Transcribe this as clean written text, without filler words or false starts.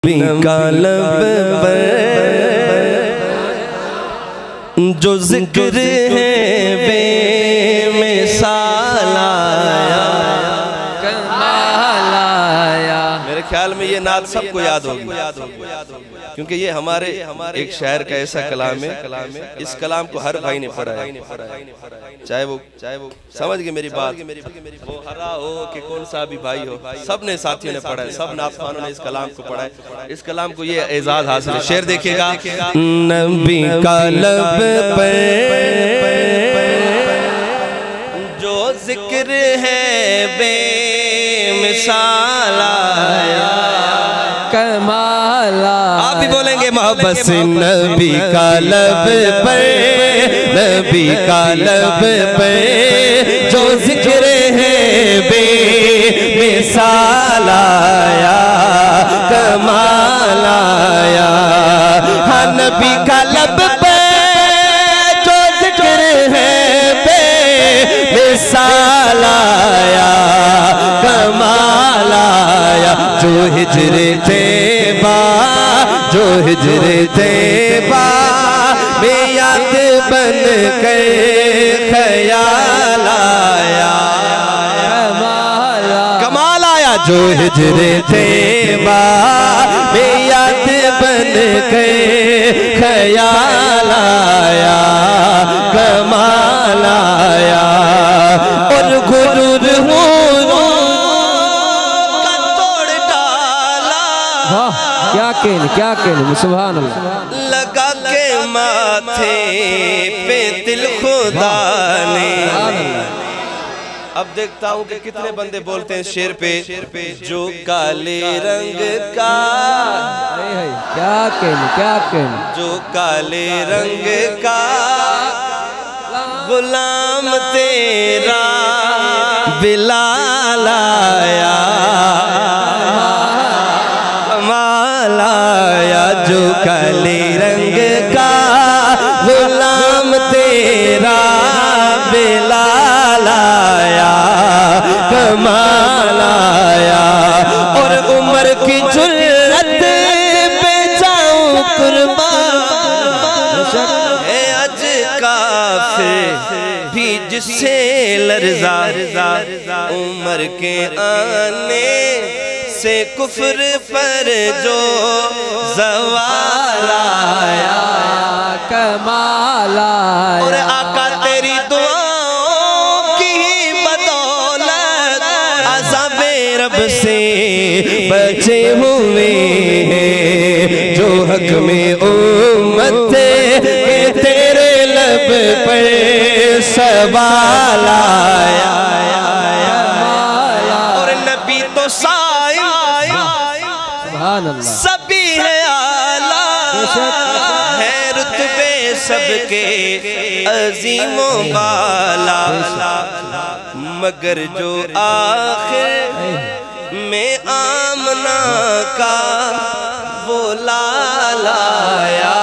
का लब पर जो जिक्र है बेमिसाल आया, कमाल आया। मेरे ख्याल में ये नात सबको याद होगी, क्योंकि ये हमारे एक शायर का ऐसा कलाम है, इस कलाम को हर भाई ने पढ़ा है, चाहे वो समझ गए मेरी बात, वो हरा हो कि कौन सा भी भाई हो, सब ने साथियों ने पढ़ा है, सब नातखानों ने इस कलाम को पढ़ा है। इस कलाम को ये एजाज हासिल है। शेर देखिएगा, नबी का लब पर जो जिक्र है बेमिसाल आया, कमाल। आप भी बोलेंगे मोहब्बत से, नबी का लब पर, नबी का लब पर जो जिक्र है बेमिसाल आया, कमाल आया। हाँ, नबी का लब पर जो जिक्र है बेमिसाल आया, कमाल आया। जो हिजरे तैबा, जो हिजरे तैबा में याद बन के ख्याल आया, कमाल आया। जो हिजरे तैबा में याद बन के ख्याल आया, कमाल आया। और गुरूर क्या कहने सुभान अल्लाह। लगा के माथे पे दिल खुदा ने। अब देखता हूँ कि कितने बंदे बोलते हैं शेर पे, जो काले रंग का, क्या कहने, जो काले रंग का गुलाम तेरा बिलाल आया, जो काले रंग का गुलाम तेरा बिलाल आया, कमाल आया। और उम्र की जुर्रत पे जाऊं कुर्बान है अज काफिर भी जिससे लर्जा, उम्र के आने से कुफ्र पर जो ज़वाल आया, कमाल आया। और आका तेरी दुआओं की बदौलत अज़ाबे रब से बचे हुए हैं, जो हक में उम्मत के तेरे लब पर सवाल आया। और नबी तो सभी है आला, है रुतबे सबके अजीमो बाला, मगर जो आखिर में आमना का वो लाल आया,